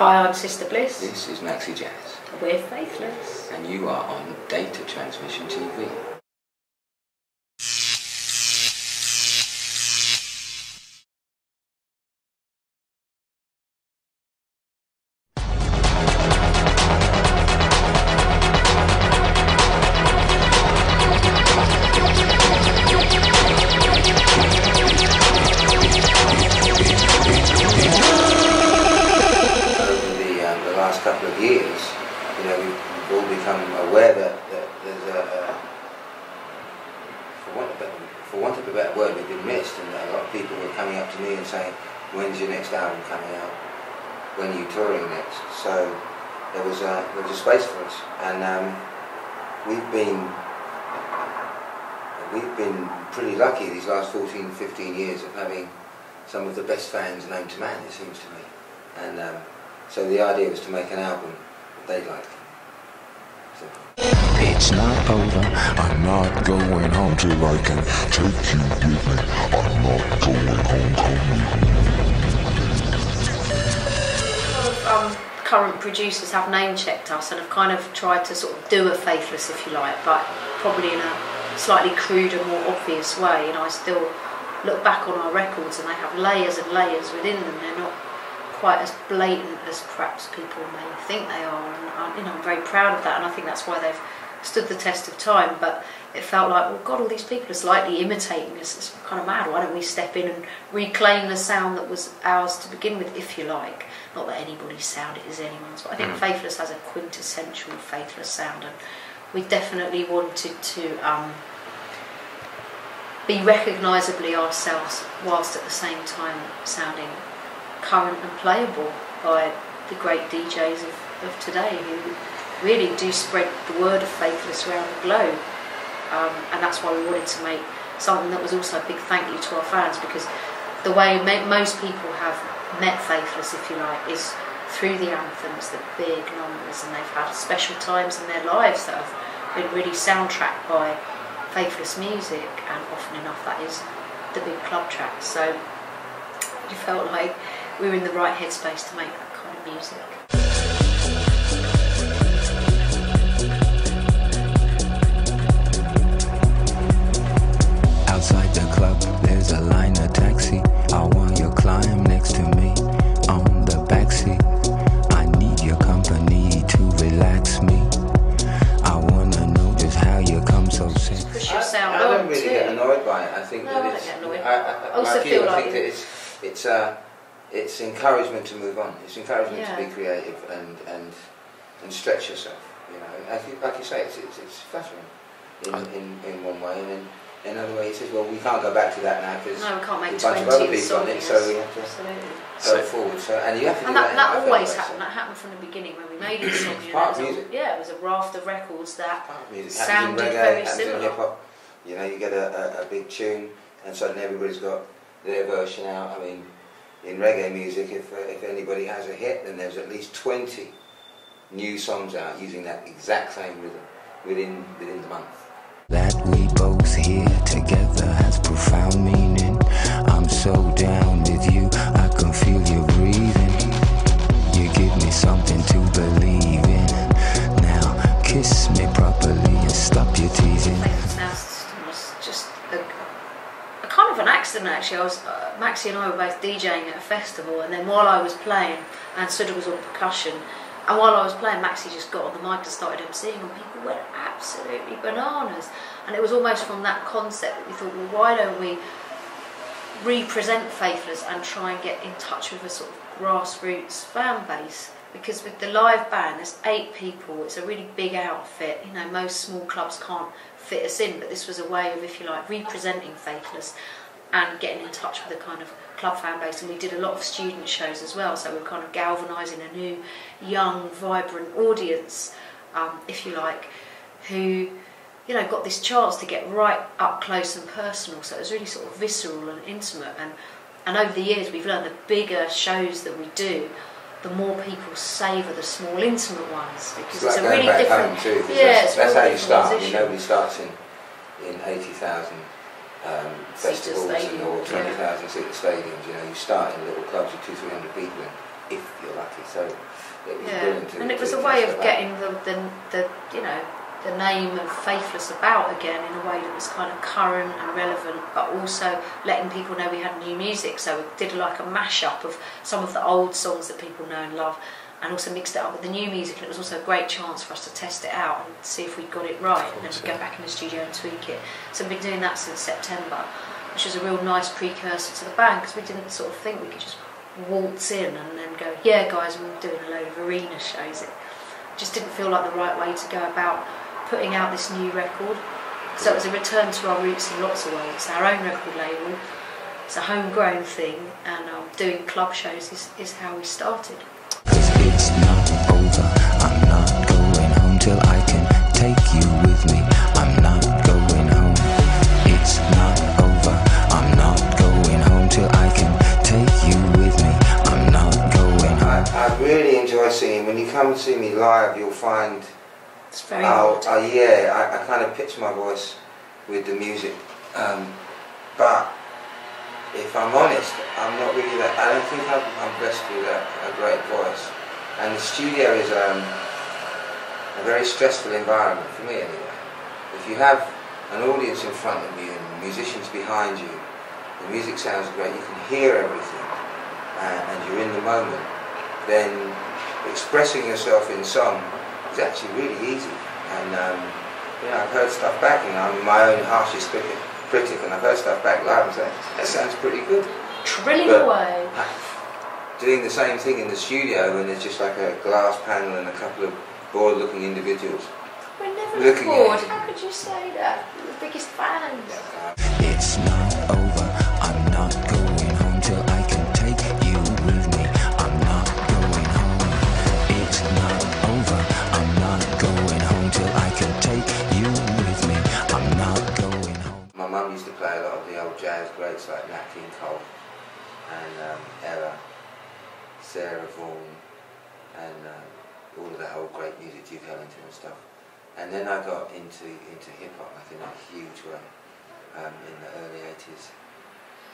Hi, I'm Sister Bliss. This is Maxi Jazz. We're Faithless. And you are on Data Transmission TV. Couple of years, you know, we've all become aware that there's for want of a better word, we've been missed, and a lot of people were coming up to me and saying, "When's your next album coming out? When are you touring next?" So there was a space for us, and we've been pretty lucky these last 14, 15 years of having some of the best fans known to man, it seems to me, and. So the idea was to make an album that they liked. So. It's not over, I'm not going home till I can take you with me. I'm not going home, come with me. Current producers have name-checked us and have kind of tried to sort of do a Faithless, if you like, but probably in a slightly cruder, more obvious way. You know, I still look back on our records and they have layers and layers within them. They're not quite as blatant as perhaps people may think they are, and you know, I'm very proud of that, and I think that's why they've stood the test of time. But it felt like, well, God, all these people are slightly imitating us. It's kind of mad. Why don't we step in and reclaim the sound that was ours to begin with, if you like? Not that anybody's sound is anyone's, but I think Faithless has a quintessential Faithless sound, and we definitely wanted to be recognisably ourselves, whilst at the same time sounding current and playable by the great DJs of today, who really do spread the word of Faithless around the globe, and that's why we wanted to make something that was also a big thank you to our fans, because the way most people have met Faithless, if you like, is through the anthems, the big numbers, and they've had special times in their lives that have been really soundtracked by Faithless music, and often enough that is the big club tracks. So you felt like we were in the right headspace to make that kind of music. Outside the club, there's a line of taxi. I want you to climb next to me on the backseat. I need your company to relax me. I wanna know just how you come so sick. Push your sound I don't on really too. get annoyed by it. I think no, that I it's. don't get annoyed. I also like feel you, like I think that it's encouragement to move on. It's encouragement to be creative and stretch yourself. You know, like you say, it's flattering in one way, and then in another way, he says, well, we can't go back to that now because no, we can't make a bunch of other people on it, songs, so we have to go forward. So, and you have to do that. That always happened. That happened from the beginning when we made this song. You part of music. Yeah, it was a raft of records that music. sounded reggae, very similar. Hip hop. You know, you get a big tune, and suddenly everybody's got their version out. I mean, in reggae music, if anybody has a hit, then there's at least 20 new songs out using that exact same rhythm within the month. That we both here together has profound meaning. I'm so down with you, I can feel you breathing. You give me something to believe in. Now kiss me properly and stop your teasing. Now was just a kind of an accident, actually. I was Maxi and I were both DJing at a festival, and then while I was playing, and Suda was on percussion, and while I was playing, Maxi just got on the mic and started emceeing, and people went absolutely bananas. And it was almost from that concept that we thought, well, why don't we represent Faithless and try and get in touch with a sort of grassroots fan base? Because with the live band, there's 8 people, it's a really big outfit. You know, most small clubs can't fit us in, but this was a way of, if you like, representing Faithless and getting in touch with a kind of club fan base. And we did a lot of student shows as well, so we're kind of galvanising a new, young, vibrant audience, if you like, who, you know, got this chance to get right up close and personal. So it was really sort of visceral and intimate. And over the years, we've learned the bigger shows that we do, the more people savour the small, intimate ones, because it's a really different. Too, yeah, that's how you start. I mean, nobody starts in 80,000 festivals or 20,000 seat stadiums. You know, you start in little clubs with 200-300 people, if you're lucky. So it was brilliant. And it was a way of getting the you know, the name of Faithless about again in a way that was kind of current and relevant, but also letting people know we had new music. So we did like a mashup of some of the old songs that people know and love, and also mixed it up with the new music. And it was also a great chance for us to test it out and see if we got it right, and then go back in the studio and tweak it. So we've been doing that since September, which was a real nice precursor to the band, because we didn't sort of think we could just waltz in and then go, yeah guys, we're doing a load of arena shows. It just didn't feel like the right way to go about putting out this new record. So it was a return to our roots in lots of ways. It's our own record label, it's a homegrown thing, and doing club shows is how we started. It's not over, I'm not going home till I can take you with me. I'm not going home. It's not over, I'm not going home till I can take you with me. I'm not going home. I really enjoy singing. When you come and see me live, you'll find it's very hard. Yeah, I kind of pitch my voice with the music, but if I'm honest, I'm not really that. I don't think I'm blessed with a great voice, and the studio is a very stressful environment for me anyway. If you have an audience in front of you and musicians behind you, the music sounds great, you can hear everything, and you're in the moment, then expressing yourself in song is actually really easy. And you know, I've heard stuff back, and I'm my own harshest critic, and I've heard stuff back live and saying, that sounds pretty good. Trilling away. Doing the same thing in the studio when there's just like a glass panel and a couple of bored-looking individuals. We're never bored. How could you say that? We're the biggest fans. It's not over, I'm not going home till I can take you with me. I'm not going home. It's not over, I'm not going home till I can take you with me. I'm not going home. My mum used to play a lot of the old jazz greats like Nat King Cole and Ella, Sarah Vaughan, and all of that old great music, Duke Ellington and stuff. And then I got into hip-hop, I think, in a huge way, in the early 80s.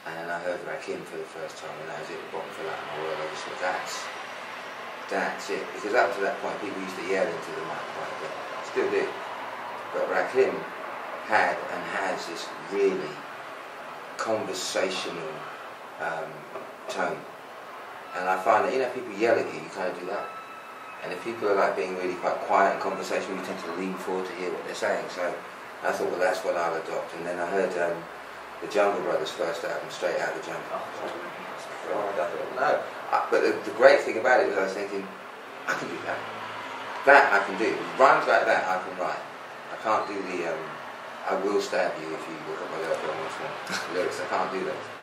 And then I heard Rakim for the first time, and I was at the bottom for that in the world. I just thought, that's it. Because up to that point, people used to yell into the mic quite a bit. Still do. But Rakim had and has this really conversational tone. And I find that, you know, people yell at you, you kind of do that. And if people are like being really quite quiet and conversational, you tend to lean forward to hear what they're saying. So I thought, well, that's what I'll adopt. And then I heard the Jungle Brothers' first album, Straight Out of the Jungle. I thought, no. But the great thing about it was I was thinking, I can do that. That I can do. Rhymes like that I can write. I can't do the I will stab you if you look at my lyrics. I can't do those.